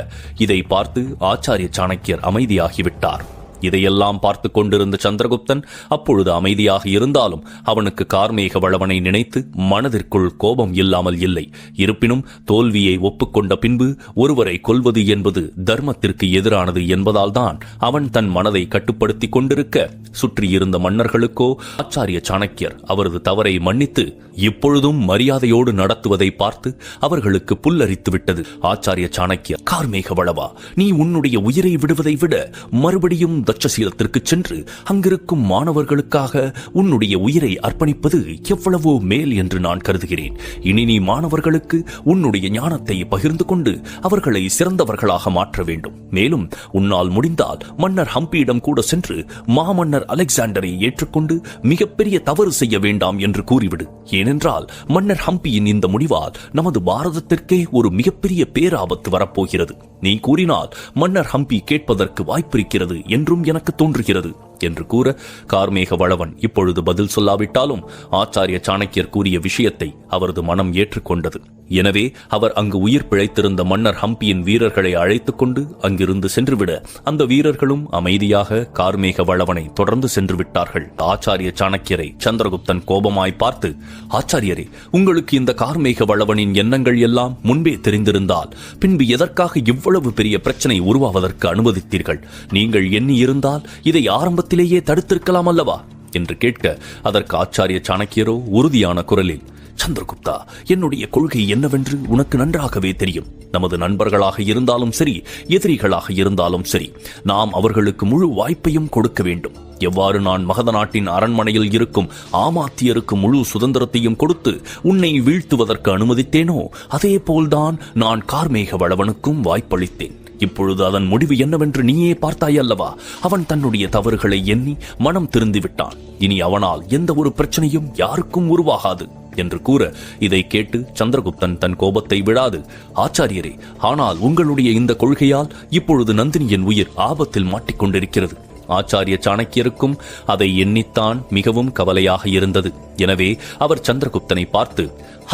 இதை பார்த்து ஆச்சாரிய சாணக்கியர் அமைதியாகிவிட்டார். இதையெல்லாம் பார்த்து கொண்டிருந்த சந்திரகுப்தன் அப்பொழுது அமைதியாக இருந்தாலும் அவனுக்கு கார்மேக வளவனை நினைத்து மனதிற்குள் கோபம் இல்லாமல் இல்லை. இருப்பினும் தோல்வியை ஒப்புக்கொண்ட பின்பு ஒருவரை கொல்வது என்பது தர்மத்திற்கு எதிரானது என்பதால் தான் அவன் தன் மனதை கட்டுப்படுத்திக் கொண்டிருக்க, சுற்றியிருந்த மன்னர்களுக்கோ ஆச்சாரிய சாணக்கியர் அவரது தவறை மன்னித்து இப்பொழுதும் மரியாதையோடு நடத்துவதை பார்த்து அவர்களுக்கு புல்லரித்து விட்டது. ஆச்சாரிய சாணக்கியர், கார்மேக வளவா, நீ உன்னுடைய உயிரை விடுவதை விட மறுபடியும் தட்சசீலத்திற்கு சென்று அங்கிருக்கும் மாணவர்களுக்காக உன்னுடைய உயிரை அர்ப்பணிப்பது எவ்வளவோ மேல் என்று நான் கருதுகிறேன். இனி நீ மாணவர்களுக்கு உன்னுடைய ஞானத்தை பகிர்ந்து கொண்டு அவர்களை சிறந்தவர்களாக மாற்ற வேண்டும். மேலும் உன்னால் முடிந்தால் மன்னர் ஹம்பியிடம் கூட சென்று மாமன்னர் அலெக்சாண்டரை ஏற்றுக்கொண்டு மிகப்பெரிய தவறு செய்ய வேண்டாம் என்று கூறிவிடு. ஏனென்றால் மன்னர் ஹம்பியின் இந்த முடிவால் நமது பாரதத்திற்கே ஒரு மிகப்பெரிய பேராபத்து வரப்போகிறது. நீ கூறினால் மன்னர் ஹம்பி கேட்பதற்கு வாய்ப்பிருக்கிறது என்றும் எனக்கு தோன்றுகிறது என்று கூற, கார்மேக வளவன் இப்பொழுது பதில் சொல்லாவிட்டாலும் ஆச்சாரிய சாணக்கியர் கூறிய விஷயத்தை அவரது மனம் ஏற்றுக்கொண்டது. எனவே அவர் அங்கு உயிர் பிழைத்திருந்த மன்னர் ஹம்பியின் வீரர்களை அழைத்துக் கொண்டு அங்கிருந்து சென்றுவிட, அந்த வீரர்களும் அமைதியாக கார்மேக வளவனை தொடர்ந்து சென்று விட்டார்கள். ஆச்சாரிய சாணக்கியரை சந்திரகுப்தன் கோபமாய் பார்த்து, ஆச்சாரியரே, உங்களுக்கு இந்த கார்மேக வளவனின் எண்ணங்கள் எல்லாம் முன்பே தெரிந்திருந்தால் பின்பு எதற்காக இவ்வளவு பெரிய பிரச்சனை உருவாவதற்கு அனுமதித்தீர்கள்? நீங்கள் எண்ணி இருந்தால் இதை ஆரம்பத்திலேயே தடுத்திருக்கலாம் அல்லவா என்று கேட்க, அதற்கு ஆச்சாரிய சாணக்கியரோ உறுதியான குரலில், சந்திரகுப்தா, என்னுடைய கொள்கை என்னவென்று உனக்கு நன்றாகவே தெரியும். நமது நண்பர்களாக இருந்தாலும் சரி, எதிரிகளாக இருந்தாலும் சரி, நாம் அவர்களுக்கு முழு வாய்ப்பையும் கொடுக்க வேண்டும். எவ்வாறு நான் மகத நாட்டின் அரண்மனையில் இருக்கும் ஆமாத்தியருக்கு முழு சுதந்திரத்தையும் கொடுத்து உன்னை வீழ்த்துவதற்கு அனுமதித்தேனோ, அதே போல்தான் நான் கார்மேக வளவனுக்கும் வாய்ப்பளித்தேன். இப்பொழுது அதன் முடிவு என்னவென்று நீயே பார்த்தாயல்லவா? அவன் தன்னுடைய தவறுகளை எண்ணி மனம் திருந்திவிட்டான். இனி அவனால் எந்த ஒரு பிரச்சனையும் யாருக்கும் உருவாகாது என்று கூற, இதை கேட்டு சந்திரகுப்தன் தன் கோபத்தை விடாது, ஆச்சாரியரே, ஆனால் உங்களுடைய இந்த கொள்கையால் இப்பொழுது நந்தினியின் உயிர் ஆபத்தில் மாட்டிக்கொண்டிருக்கிறது. ஆச்சாரிய சாணக்கியருக்கும் அதை எண்ணித்தான் மிகவும் கவலையாக இருந்தது. எனவே அவர் சந்திரகுப்தனை பார்த்து,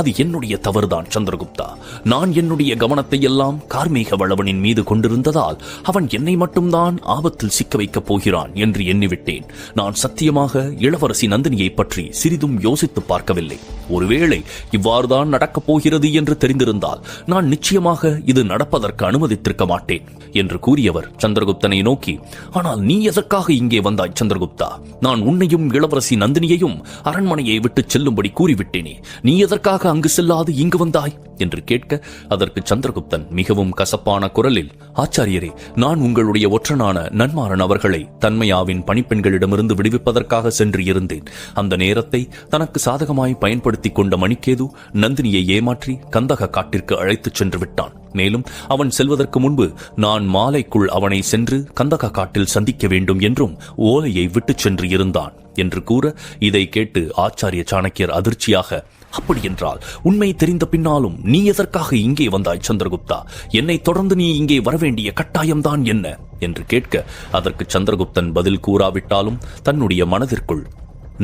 அது என்னுடைய தவறுதான் சந்திரகுப்தா. நான் என்னுடைய கவனத்தை எல்லாம் கார்மேக வளவனின் மீது கொண்டிருந்ததால் அவன் என்னை மட்டும்தான் ஆபத்தில் சிக்க வைக்கப் போகிறான் என்று எண்ணிவிட்டேன். நான் சத்தியமாக இளவரசி நந்தினியை பற்றி சிறிதும் யோசித்து பார்க்கவில்லை. ஒருவேளை இவ்வாறுதான் நடக்கப் போகிறது என்று தெரிந்திருந்தால் நான் நிச்சயமாக இது நடப்பதற்கு அனுமதித்திருக்க மாட்டேன் என்று கூறியவர் சந்திரகுப்தனை நோக்கி, ஆனால் நீ எதற்காக இங்கே வந்தாய் சந்திரகுப்தா? நான் உன்னையும் இளவரசி நந்தினியையும் அரண்மனையை விட்டு செல்லும்படி கூறிவிட்டேனே. நீ எதற்காக அங்கு செல்லாது இங்கு வந்தாய் என்று கேட்க, அதற்கு சந்திரகுப்தன் மிகவும் கசப்பான குரலில், ஆச்சாரியரே, நான் உங்களுடைய ஒற்றனான நன்மாறன் அவர்களை தன்மையாவின் பணிப்பெண்களிடமிருந்து விடுவிப்பதற்காக சென்று இருந்தேன். அந்த நேரத்தை தனக்கு சாதகமாய் பயன்படுத்திக் கொண்ட மணிக்கேது நந்தினியை ஏமாற்றி கந்தக காட்டிற்கு அழைத்துச் சென்று விட்டான். மேலும் அவன் செல்வதற்கு முன்பு நான் மாலைக்குள் அவனை சென்று கந்தக காட்டில் சந்திக்க வேண்டும் என்றும் ஓலையை விட்டுச் சென்று இருந்தான் என்று கூற, இதை கேட்டு ஆச்சாரிய சாணக்கியர் அதிர்ச்சியாக, அப்படியென்றால் உண்மை தெரிந்த பின்னாலும் நீ எதற்காக இங்கே வந்தாய் சந்திரகுப்தா? என்னை தொடர்ந்து நீ இங்கே வரவேண்டிய கட்டாயம்தான் என்ன என்று கேட்க, அதற்கு சந்திரகுப்தன் பதில் கூறாவிட்டாலும் தன்னுடைய மனதிற்குள்,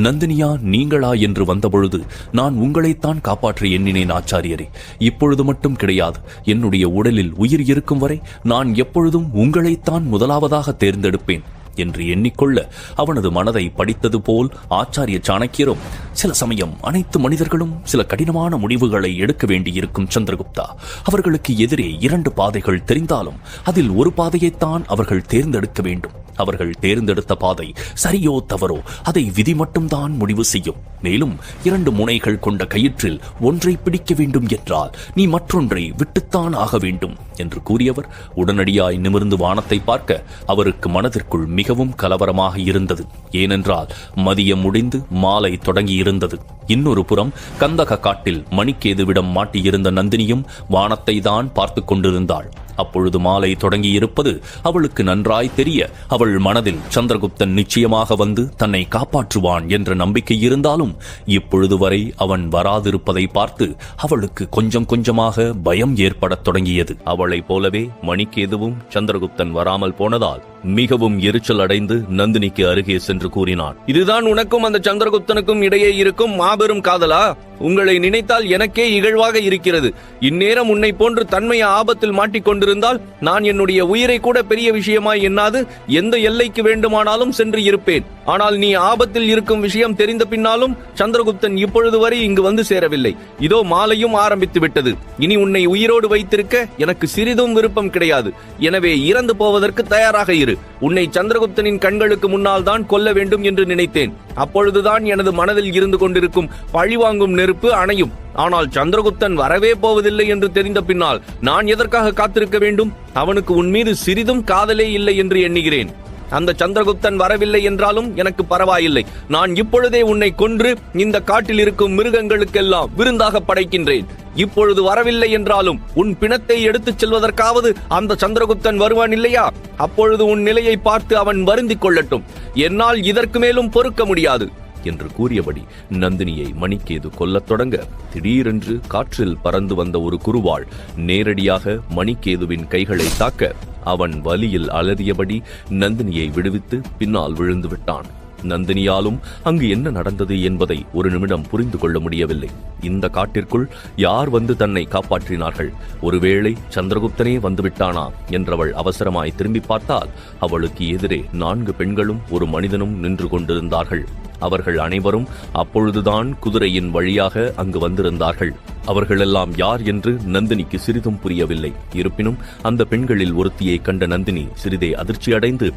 நந்தினியா நீங்களா என்று வந்தபொழுது நான் உங்களைத்தான் காப்பாற்ற எண்ணினேன் ஆச்சாரியரே. இப்பொழுது மட்டும் கிடையாது, என்னுடைய உடலில் உயிர் இருக்கும் வரை நான் எப்பொழுதும் உங்களைத்தான் முதலாவதாக தேர்ந்தெடுப்பேன் என்று எண்ணிக்கொள்ள, அவனது மனதை படித்தது போல் ஆச்சாரிய சாணக்கியரும், சில சமயம் அனைத்து மனிதர்களும் சில கடினமான முடிவுகளை எடுக்க வேண்டியிருக்கும் சந்திரகுப்தா. அவர்களுக்கு எதிரே 2 பாதைகள் தெரிந்தாலும் அதில் ஒரு பாதையைத்தான் அவர்கள் தேர்ந்தெடுக்க வேண்டும். அவர்கள் தேர்ந்தெடுத்த பாதை சரியோ தவறோ அதை விதி மட்டும்தான் முடிவு செய்யும். மேலும் 2 முனைகள் கொண்ட கயிற்றில் ஒன்றை பிடிக்க வேண்டும் என்றால் நீ மற்றொன்றை விட்டுத்தான் ஆக வேண்டும் என்று கூறியவர் உடனடியாய் நிமிர்ந்து வானத்தை பார்க்க, அவருக்கு மனதிற்குள் மிகவும் கலவரமாக இருந்தது. ஏனென்றால் மதியம் முடிந்து மாலை தொடங்கி இருந்தது. இன்னொரு புறம் கந்தக காட்டில் மணிக்கேதுவிடம் மாட்டியிருந்த நந்தினியும் வானத்தை தான் பார்த்து கொண்டிருந்தாள். அப்பொழுது மாலை தொடங்கி இருப்பது அவளுக்கு நன்றாய் தெரிய, அவள் மனதில் சந்திரகுப்தன் நிச்சயமாக வந்து தன்னை காப்பாற்றுவான் என்ற நம்பிக்கை இருந்தாலும் இப்பொழுது வரை அவன் வராதிருப்பதை பார்த்து அவளுக்கு கொஞ்சம் கொஞ்சமாக பயம் ஏற்படத் தொடங்கியது. அவளைப் போலவே மணிக்கேதுவும் சந்திரகுப்தன் வராமல் போனதால் மிகவும் எரிச்சல் அடைந்து நந்தினிக்கு அருகே சென்று கூறினான். இதுதான் உனக்கும் அந்த சந்திரகுப்தனுக்கும் இடையே இருக்கும் மாபெரும் காதலா? உங்களை நினைத்தால் எனக்கே இகழ்வாக இருக்கிறது. இந்நேரம் உன்னை போன்று தன்மைய ஆபத்தில் மாட்டிக்கொண்டிருந்தால் நான் என்னுடைய உயிரை கூட பெரிய விஷயமாய் எண்ணாது எந்த எல்லைக்கு வேண்டுமானாலும் சென்று இருப்பேன். ஆனால் நீ ஆபத்தில் இருக்கும் விஷயம் தெரிந்த பின்னாலும் சந்திரகுப்தன் இப்பொழுது வரை இங்கு வந்து சேரவில்லை. இதோ மாலையும் ஆரம்பித்து விட்டது. இனி உன்னை உயிரோடு வைத்திருக்க எனக்கு சிறிதும் விருப்பம் கிடையாது. எனவே இறந்து போவதற்கு தயாராக இரு. உன்னை சந்திரகுப்தனின் கண்களுக்கு முன்னால் தான் கொல்ல வேண்டும் என்று நினைத்தேன். அப்பொழுதுதான் எனது மனதில் இருந்து கொண்டிருக்கும் பழிவாங்கும் நெருப்பு அணையும். ஆனால் சந்திரகுப்தன் வரவே போவதில்லை என்று தெரிந்த பின்னால் நான் எதற்காக காத்திருக்க வேண்டும்? அவனுக்கு உன் மீது சிறிதும் காதலே இல்லை என்று எண்ணுகிறேன். அந்த சந்திரகுப்தன் வரவில்லை என்றாலும் எனக்கு பரவாயில்லை. நான் இப்பொழுதே உன்னை கொன்று இந்த காட்டில் இருக்கும் மிருகங்களுக்கெல்லாம் விருந்தாக படைக்கின்றேன். இப்பொழுது வரவில்லை என்றாலும் உன் பிணத்தை எடுத்துச் செல்வதற்காவது அந்த சந்திரகுப்தன் வருவான் இல்லையா? அப்பொழுது உன் நிலையை பார்த்து அவன் வருந்திக் கொள்ளட்டும். என்னால் இதற்கு மேலும் பொறுக்க முடியாது என்று கூறியபடி நந்தினியை மணிக்கேது கொல்லத் தொடங்க, திடீரென்று காற்றில் பறந்து வந்த ஒரு குருவாள் நேரடியாக மணிக்கேதுவின் கைகளை தாக்க, அவன் வலியில் அலறியபடி நந்தினியை விடுவித்து பின்னால் விழுந்து விட்டான். நந்தினியாலும் அங்கு என்ன நடந்தது என்பதை ஒரு நிமிடம் புரிந்து கொள்ள முடியவில்லை. இந்த காட்டிற்குள் யார் வந்து தன்னை காப்பாற்றினார்கள்? ஒருவேளை சந்திரகுப்தனே வந்துவிட்டானா என்றவள் அவசரமாய் திரும்பி பார்த்தால் அவளுக்கு எதிரே 4 பெண்களும் ஒரு மனிதனும் நின்று கொண்டிருந்தார்கள். அவர்கள் அனைவரும் அப்பொழுதுதான் குதிரையின் வழியாக அங்கு வந்திருந்தார்கள். அவர்களெல்லாம் யார் என்று நந்தினிக்கு சிறிதும் புரியவில்லை. இருப்பினும் அந்த பெண்களில் ஒருத்தியை கண்ட நந்தினி சிறிதே அதிர்ச்சியடைந்து,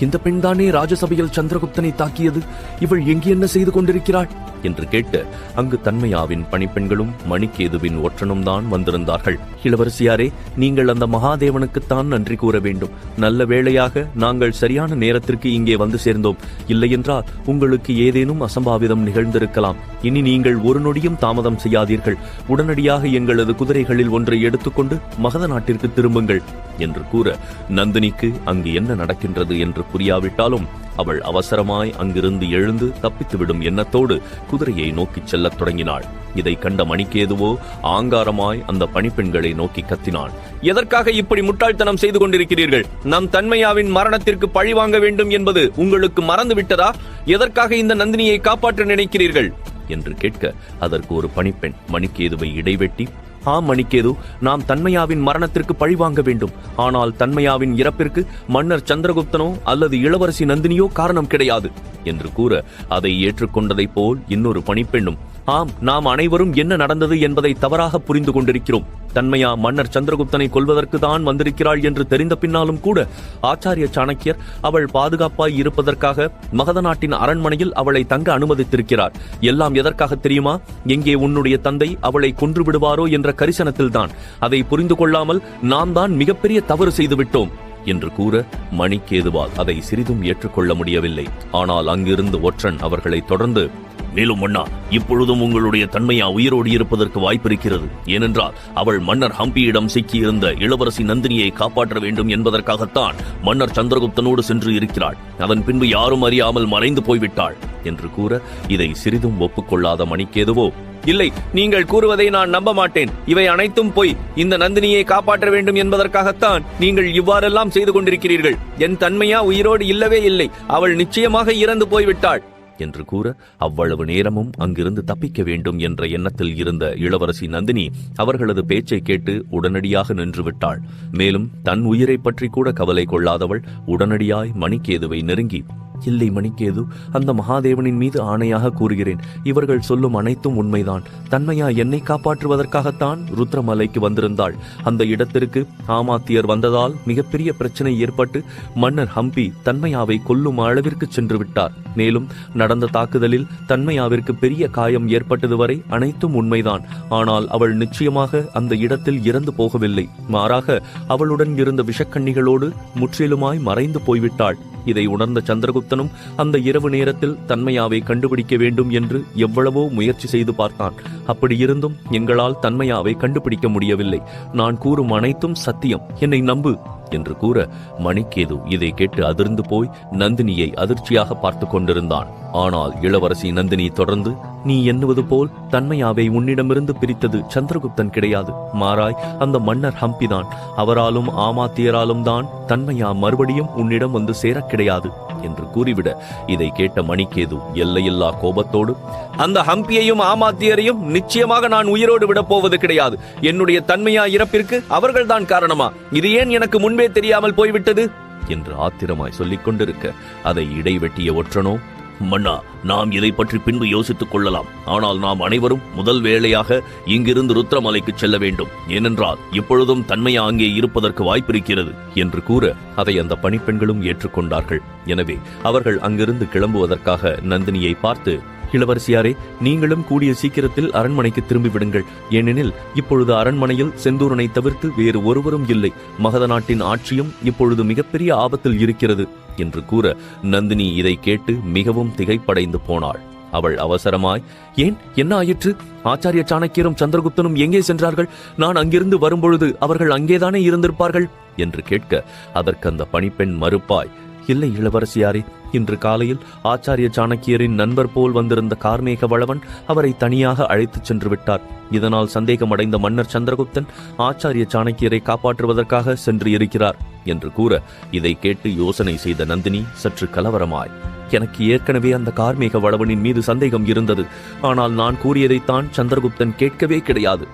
இந்த பெண்தானே ராஜசபையில் சந்திரகுப்தனை தாக்கியது? இவள் எங்கு என்ன செய்து கொண்டிருக்கிறாள் என்று கேட்டு அங்கு தன்மையாவின் பணிப்பெண்களும் மணிக்கேதுவின் ஒற்றனும் தான் வந்திருந்தார்கள். இளவரசியாரே, நீங்கள் அந்த மகாதேவனுக்குத்தான் நன்றி கூற வேண்டும். நல்ல வேளையாக நாங்கள் சரியான நேரத்திற்கு இங்கே வந்து சேர்ந்தோம். இல்லையென்றால் உங்களுக்கு ஏதேனும் அசம்பாவிதம் நிகழ்ந்திருக்கலாம். இனி நீங்கள் ஒரு நொடியும் தாமதம் செய்யாதீர்கள். உடனடியாக எங்களது குதிரைகளில் ஒன்றை எடுத்துக்கொண்டு மகத நாட்டிற்கு திரும்புங்கள் என்று கூற, நந்தினிக்கு அங்கு என்ன நடக்கின்றது என்று புரியாவிட்டாலும் அவள் அவசரமாய் அங்கிருந்து எழுந்து தப்பித்துவிடும் எண்ணத்தோடு குதிரையை நோக்கிச் செல்லத் தொடங்கினாள். இதை கண்ட மணிக்கேதுவோ ஆங்காரமாய் அந்த பணிப்பெண்களை நோக்கி கத்தினான். எதற்காக இப்படி முட்டாள்தனம் செய்து கொண்டிருக்கிறீர்கள்? நம் தன்மையாவின் மரணத்திற்கு பழி வாங்க வேண்டும் என்பது உங்களுக்கு மறந்து விட்டதா? எதற்காக இந்த நந்தினியை காப்பாற்ற நினைக்கிறீர்கள் என்று கேட்க, அதற்கு ஒரு பணிப்பெண் மணிக்கேதுவை இடைவெட்டி, ஆம் மணிக்கேது, நாம் தன்மையாவின் மரணத்திற்கு பழிவாங்க வேண்டும். ஆனால் தன்மையாவின் இறப்பிற்கு மன்னர் சந்திரகுப்தனோ அல்லது இளவரசி நந்தினியோ காரணம் கிடையாது என்று கூற, அதை ஏற்றுக்கொண்டதைப் போல் இன்னொரு பணிப்பெண்ணும், ஆம், நாம் அனைவரும் என்ன நடந்தது என்பதை தவறாக புரிந்து கொண்டிருக்கிறோம். தன்மையா மன்னர் சந்திரகுப்தனை கொல்வதற்கு தான் வந்திருக்கிறாள் என்று தெரிந்த பின்னாலும் கூட ஆச்சாரிய சாணக்கியர் அவள் பாதுகாப்பாய் இருப்பதற்காக மகத நாட்டின் அரண்மனையில் அவளை தங்க அனுமதித்திருக்கிறார். எல்லாம் எதற்காக தெரியுமா? எங்கே உன்னுடைய தந்தை அவளை கொன்று விடுவாரோ என்ற கரிசனத்தில்தான். அதை புரிந்து கொள்ளாமல் நாம் தான் மிகப்பெரிய தவறு செய்துவிட்டோம் என்று கூற, மணிக்கேதுவால் அதை சிறிதும் ஏற்றுக்கொள்ள முடியவில்லை. ஆனால் அங்கிருந்து ஒற்றன் அவர்களை தொடர்ந்து, மேலும் மன்னா, இப்பொழுதும் உங்களுடைய தன்மையா உயிரோடு இருப்பதற்கு வாய்ப்பிருக்கிறது. ஏனென்றால் அவள் மன்னர் ஹம்பியிடம் சிக்கியிருந்த இளவரசி நந்தினியை காப்பாற்ற வேண்டும் என்பதற்காகத்தான் மன்னர் சந்திரகுப்தனோடு சென்று இருக்கிறாள். அதன் பின்பு யாரும் அறியாமல் மறைந்து போய்விட்டாள் என்று கூற, இதை சிறிதும் ஒப்புக்கொள்ளாத மணிக்கேதுவோ, இல்லை, நீங்கள் கூறுவதை நான் நம்ப மாட்டேன். இவை அனைத்தும் பொய். இந்த நந்தினியை காப்பாற்ற வேண்டும் என்பதற்காகத்தான் நீங்கள் இவ்வாறெல்லாம் செய்து கொண்டிருக்கிறீர்கள். என் தன்மையா உயிரோடு இல்லவே இல்லை. அவள் நிச்சயமாக இறந்து போய்விட்டாள் என்று கூற, அவ்வளவு நேரமும் அங்கிருந்து தப்பிக்க வேண்டும் என்ற எண்ணத்தில் இருந்த இளவரசி நந்தினி அவர்களது பேச்சை கேட்டு உடனடியாக நின்று விட்டாள். மேலும் தன் உயிரை பற்றி கூட கவலை கொள்ளாதவள் உடனடியாய் மணிக்கேதுவை நெருங்கி, இல்லை மணிக்கேது, அந்த மகாதேவனின் மீது ஆணையாக கூறுகிறேன், இவர்கள் சொல்லும் அனைத்தும் உண்மைதான். தன்மையா என்னை காப்பாற்றுவதற்காகத்தான் ருத்ரமலைக்கு வந்திருந்தாள். அந்த இடத்திற்கு ஆமாத்தியர் வந்ததால் மிகப்பெரிய பிரச்சனை ஏற்பட்டு மன்னர் ஹம்பி தன்மையாவை கொல்லும் அளவிற்கு சென்று விட்டார். மேலும் நடந்த தாக்குதலில் தன்மையாவிற்கு பெரிய காயம் ஏற்பட்டது வரை அனைத்தும் உண்மைதான். ஆனால் அவள் நிச்சயமாக அந்த இடத்தில் இறந்து போகவில்லை. மாறாக அவளுடன் இருந்த விஷக்கண்ணிகளோடு முற்றிலுமாய் மறைந்து போய்விட்டாள். இதை உணர்ந்த சந்திரகுப்தன் சந்திரகுப்தனும் அந்த இரவு நேரத்தில் தன்மையாவை கண்டுபிடிக்க வேண்டும் என்று எவ்வளவோ முயற்சி செய்து பார்த்தான். அப்படி இருந்தும் எங்களால் தன்மையாவை கண்டுபிடிக்க முடியவில்லை. நான் கூறும் அனைத்தும் சத்தியம், என்னை நம்பு என்று கூற மணிக்கேது இதை கேட்டு அதிர்ந்து போய் நந்தினியை அதிர்ச்சியாக பார்த்து கொண்டிருந்தான். ஆனால் இளவரசி நந்தினி தொடர்ந்து, நீ எண்ணுவது போல் தன்மையாவை உன்னிடமிருந்து பிரித்தது சந்திரகுப்தன் கிடையாது. மாறாய் அந்த மன்னர் ஹம்பிதான். அவராலும் ஆமாத்தியராலும் தான் தன்மையா மறுபடியும் உன்னிடம் வந்து சேரக் கிடையாது என்று கூறிவிட இதை கேட்ட மணிக்கேது எல்லையில்லா கோபத்தோடு, அந்த ஹம்பியையும் ஆமாத்தியரையும் நிச்சயமாக நான் உயிரோடு விடப் போவது கிடையாது. என்னுடைய தன்மையா இறப்பிற்கு அவர்கள்தான் காரணமா? இது ஏன் எனக்கு முன்பே தெரியாமல் போய்விட்டது என்று ஆத்திரமாய் சொல்லிக் கொண்டிருக்க அதை இடைவெட்டிய ஒற்றனோ, மன்னா, நாம் இதை பற்றி பின்பு யோசித்துக் கொள்ளலாம். ஆனால் நாம் அனைவரும் முதல் வேளையாக இங்கிருந்து ருத்ரமலைக்கு செல்ல வேண்டும். ஏனென்றால் இப்பொழுதும் தன்மையா அங்கே இருப்பதற்கு வாய்ப்பிருக்கிறது என்று கூற அதை அந்த பணிப்பெண்களும் ஏற்றுக்கொண்டார்கள். எனவே அவர்கள் அங்கிருந்து கிளம்புவதற்காக நந்தினியை பார்த்து, இளவரசியாரே, நீங்களும் கூடிய சீக்கிரத்தில் அரண்மனைக்கு திரும்பிவிடுங்கள். ஏனெனில் இப்பொழுது அரண்மனையில் செந்தூரனை தவிர்த்து வேறு ஒருவரும் இல்லை. மகத நாட்டின் ஆட்சியும் இப்பொழுது மிகப்பெரிய ஆபத்தில் இருக்கிறது என்று கூற நந்தினி இதை கேட்டு மிகவும் திகைப்படைந்து போனாள். அவள் அவசரமாய், ஏன், என்ன ஆயிற்று? ஆச்சாரிய சாணக்கியரும் சந்திரகுப்தனும் எங்கே சென்றார்கள்? நான் அங்கிருந்து வரும்பொழுது அவர்கள் அங்கேதானே இருந்திருப்பார்கள் என்று கேட்க அதற்கு அந்த பணிப்பெண் மறுப்பாய், இல்லை இளவரசியாரே, இன்று காலையில் ஆச்சாரிய சாணக்கியரின் நண்பர் போல் வந்திருந்த கார்மேக வளவன் அவரை தனியாக அழைத்துச் சென்று விட்டார். இதனால் சந்தேகமடைந்த மன்னர் சந்திரகுப்தன் ஆச்சாரிய சாணக்கியரை காப்பாற்றுவதற்காக சென்று இருக்கிறார் என்று கூற இதை கேட்டு யோசனை செய்த நந்தினி சற்று கலவரமாய், எனக்கு ஏற்கனவே அந்த கார்மேக வளவனின் மீது சந்தேகம் இருந்தது. ஆனால் நான் கூறியதைத்தான் சந்திரகுப்தன் கேட்கவே கிடையாது.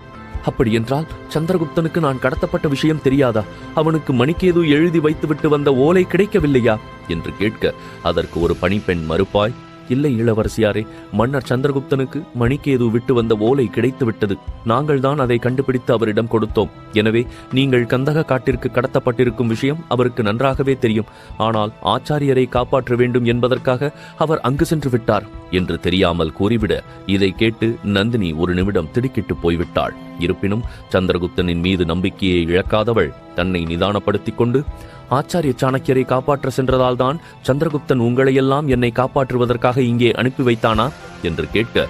அப்படியென்றால் சந்திரகுப்தனுக்கு நான் கடத்தப்பட்ட விஷயம் தெரியாதா? அவனுக்கு மணிக்கேது எழுதி வைத்துவிட்டு வந்த ஓலை கிடைக்கவில்லையா என்று கேட்க அதற்கு ஒரு பணிப்பெண் மறுப்பாய், இல்லை இளவரசியாரே, மன்னர் சந்திரகுப்தனுக்கு மணிக்கேது விட்டு வந்த ஓலை கிடைத்து விட்டது. நாங்கள் தான் அதை கண்டுபிடித்து அவரிடம் கொடுத்தோம். எனவே நீங்கள் கந்தக காட்டிற்கு கடத்தப்பட்டிருக்கும் விஷயம் அவருக்கு நன்றாகவே தெரியும். ஆனால் ஆச்சாரியரை காப்பாற்ற வேண்டும் என்பதற்காக அவர் அங்கு சென்று விட்டார் என்று தெரியாமல் கூறிவிட இதை கேட்டு நந்தினி ஒரு நிமிடம் திடுக்கிட்டு போய்விட்டாள். இருப்பினும் சந்திரகுப்தனின் மீது நம்பிக்கையை இழக்காதவள் தன்னை நிதானப்படுத்திக் கொண்டு, ஆச்சாரிய சாணக்கியரை காப்பாற்ற சென்றதால் தான் சந்திரகுப்தன் உங்களையெல்லாம் என்னை காப்பாற்றுவதற்காக இங்கே அனுப்பி வைத்தானா என்று கேட்க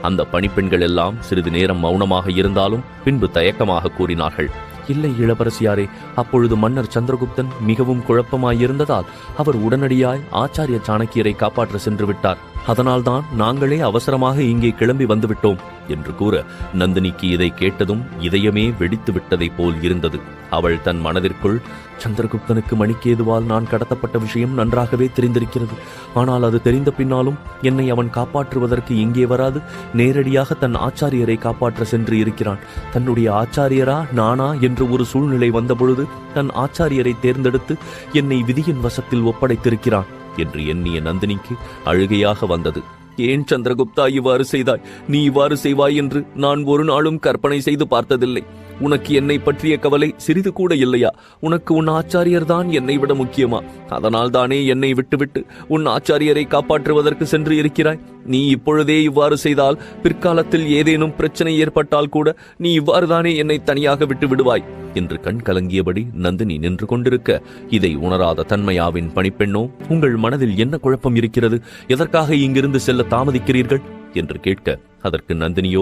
அந்த பணிப்பெண்கள் எல்லாம் சிறிது நேரம் மௌனமாக இருந்தாலும் பின்பு தயக்கமாக கூறினார்கள், இல்லை இளவரசியாரே, அப்பொழுது மன்னர் சந்திரகுப்தன் மிகவும் குழப்பமாயிருந்ததால் அவர் உடனடியாய் ஆச்சாரிய சாணக்கியரை காப்பாற்ற சென்று விட்டார். அதனால்தான் நாங்களே அவசரமாக இங்கே கிளம்பி வந்துவிட்டோம் என்று கூற நந்தினிக்கு இதை கேட்டதும் இதயமே வெடித்து விட்டதை போல் இருந்தது. அவள் தன் மனதிற்குள், சந்திரகுப்தனுக்கு மணிக்கேதுவால் நான் கடத்தப்பட்ட விஷயம் நன்றாகவே தெரிந்திருக்கிறது. ஆனால் அது தெரிந்த பின்னாலும் என்னை அவன் காப்பாற்றுவதற்கு இங்கே வராது, நேரடியாக தன் ஆச்சாரியரை காப்பாற்ற சென்று இருக்கிறான். தன்னுடைய ஆச்சாரியரா நானா என்று ஒரு சூழ்நிலை வந்தபொழுது தன் ஆச்சாரியரை தேர்ந்தெடுத்து என்னை விதியின் வசத்தில் ஒப்படைத்திருக்கிறான் என்று எண்ணிய நந்தினிக்கு அழுகையாக வந்தது. ஏன் சந்திரகுப்தா இவ்வாறு செய்தாய்? நீ இவ்வாறு செய்வாய் என்று நான் ஒரு நாளும் கற்பனை செய்து பார்த்ததில்லை. உனக்கு என்னை பற்றிய கவலை சிறிது கூட இல்லையா? உனக்கு உன் ஆச்சாரியர் தான் என்னை விட முக்கியமா? அதனால் தானே என்னை விட்டுவிட்டு உன் ஆச்சாரியரை காப்பாற்றுவதற்கு சென்று இருக்கிறாய். நீ இப்பொழுதே இவ்வாறு செய்தால் பிற்காலத்தில் ஏதேனும் பிரச்சனை ஏற்பட்டால் கூட நீ இவ்வாறு தானே என்னை தனியாக விட்டு விடுவாய் என்று கண் கலங்கியபடி நந்தினி நின்று கொண்டிருக்க இதை உணராத தன்மையாவின் பணிப்பெண்ணோ, உங்கள் மனதில் என்ன குழப்பம் இருக்கிறது? எதற்காக இங்கிருந்து செல்ல தாமதிக்கிறீர்கள் என்று கேட்க அதற்கு நந்தினியோ,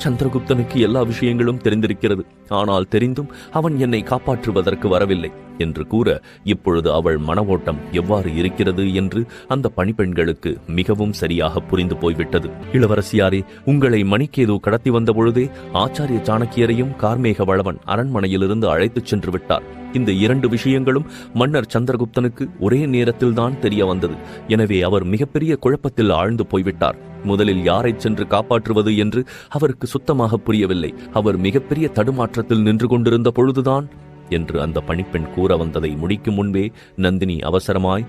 சந்திரகுப்தனுக்கு எல்லா விஷயங்களும் தெரிந்திருக்கிறது. ஆனால் தெரிந்தும் அவன் என்னை காப்பாற்றுவதற்கு வரவில்லை என்று கூற இப்பொழுது அவள் மன ஓட்டம் எவ்வாறு இருக்கிறது என்று அந்த பணிப்பெண்களுக்கு மிகவும் சரியாக புரிந்து போய்விட்டது. இளவரசியாரே, உங்களை மணிக்கேது கடத்தி வந்த பொழுதே ஆச்சாரிய சாணக்கியரையும் கார்மேக வளவன் அரண்மனையிலிருந்து அழைத்துச் சென்று விட்டார். இந்த இரண்டு விஷயங்களும் மன்னர் சந்திரகுப்தனுக்கு ஒரே நேரத்தில் தான் தெரிய வந்தது. எனவே அவர் மிகப்பெரிய குழப்பத்தில் ஆழ்ந்து போய்விட்டார். முதலில் யாரை சென்று காப்பாற்றுவது என்று அவருக்கு சுத்தமாக புரியவில்லை. அவர் மிகப்பெரிய தடுமாற்றத்தில் நின்று கொண்டிருந்த பொழுதுதான் என்று அந்த பணிப்பெண் கூற வந்ததை முடிக்கும் முன்பே நந்தினி அவசரமாய்,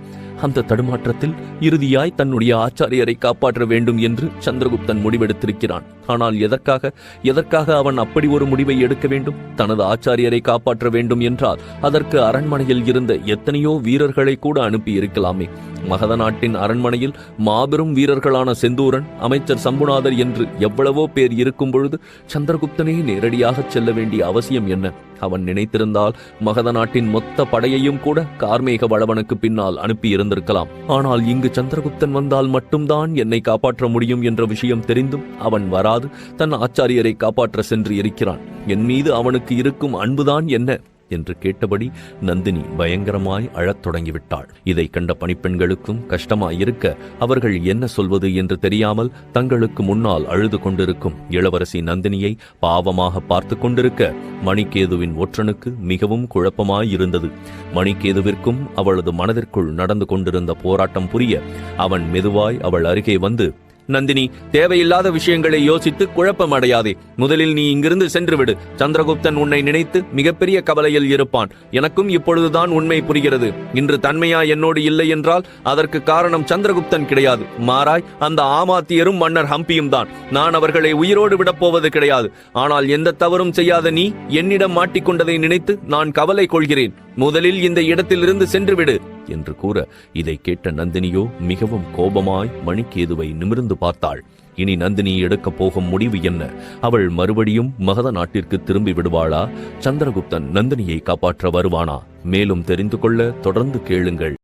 அந்த தடுமாற்றத்தில் இறுதியாய் தன்னுடைய ஆச்சாரியரை காப்பாற்ற வேண்டும் என்று சந்திரகுப்தன் முடிவெடுத்திருக்கிறான். ஆனால் எதற்காக அவன் அப்படி ஒரு முடிவை எடுக்க வேண்டும்? தனது ஆச்சாரியரை காப்பாற்ற வேண்டும் என்றால் அதற்கு அரண்மனையில் இருந்த எத்தனையோ வீரர்களை கூட அனுப்பி இருக்கலாமே. மகத நாட்டின் அரண்மனையில் மாபெரும் வீரர்களான செந்தூரன், அமைச்சர் சம்புநாதர் என்று எவ்வளவோ பேர் இருக்கும் பொழுது சந்திரகுப்தனே நேரடியாக செல்ல வேண்டிய அவசியம் என்ன? அவன் நினைத்திருந்தால் மகத நாட்டின் மொத்த படையையும் கூட கார்மேக வளவனுக்கு பின்னால் அனுப்பியிருந்தான். வந்திருக்கலாம். ஆனால் இங்கு சந்திரகுப்தன் வந்தால் மட்டும்தான் என்னை காப்பாற்ற முடியும் என்ற விஷயம் தெரிந்தும் அவன் வராது தன் ஆச்சாரியரை காப்பாற்ற சென்று இருக்கிறான். என் மீது அவனுக்கு இருக்கும் அன்புதான் என்ன என்று கேட்டபடி நந்தினி பயங்கரமாய் அழத் தொடங்கிவிட்டாள். இதை கண்ட பணிப்பெண்களுக்கும் கஷ்டமாயிருக்க அவர்கள் என்ன சொல்வது என்று தெரியாமல் தங்களுக்கு முன்னால் அழுது கொண்டிருக்கும் இளவரசி நந்தினியை பாவமாக பார்த்து கொண்டிருக்க மணிகேதுவின் ஒற்றனுக்கு மிகவும் குழப்பமாயிருந்தது. மணிகேதுவிற்கும் அவளது மனதிற்குள் நடந்து கொண்டிருந்த போராட்டம் புரிய அவன் மெதுவாய் அவள் அருகே வந்து, நந்தினி, தேவையில்லாத விஷயங்களை யோசித்து குழப்பம் அடையாதே. முதலில் நீ இங்கிருந்து சென்று விடு. சந்திரகுப்தன் உன்னை நினைத்து மிகப்பெரிய கவலையில் இருப்பான். எனக்கும் இப்பொழுதுதான் உண்மை புரிகிறது. இன்று தன்மையா என்னோடு இல்லை என்றால் அதற்கு காரணம் சந்திரகுப்தன் கிடையாது, மாறாய் அந்த ஆமாத்தியரும் மன்னர் ஹம்பியும் தான். நான் அவர்களை உயிரோடு விடப்போவது கிடையாது. ஆனால் எந்த தவறும் செய்யாத நீ என்னிடம் மாட்டிக்கொண்டதை நினைத்து நான் கவலை கொள்கிறேன். முதலில் இந்த இடத்திலிருந்து சென்று விடு என்று கூற, இதை கேட்ட நந்தினியோ மிகவும் கோபமாய் மணிகேதுவை நிமிர்ந்து பார்த்தாள். இனி நந்தினி எடுக்கப் போகும் முடிவு என்ன? அவள் மறுபடியும் மகத நாட்டிற்கு திரும்பி விடுவாளா? சந்திரகுப்தன் நந்தினியை காப்பாற்ற வருவானா? மேலும் தெரிந்து கொள்ள தொடர்ந்து கேளுங்கள்.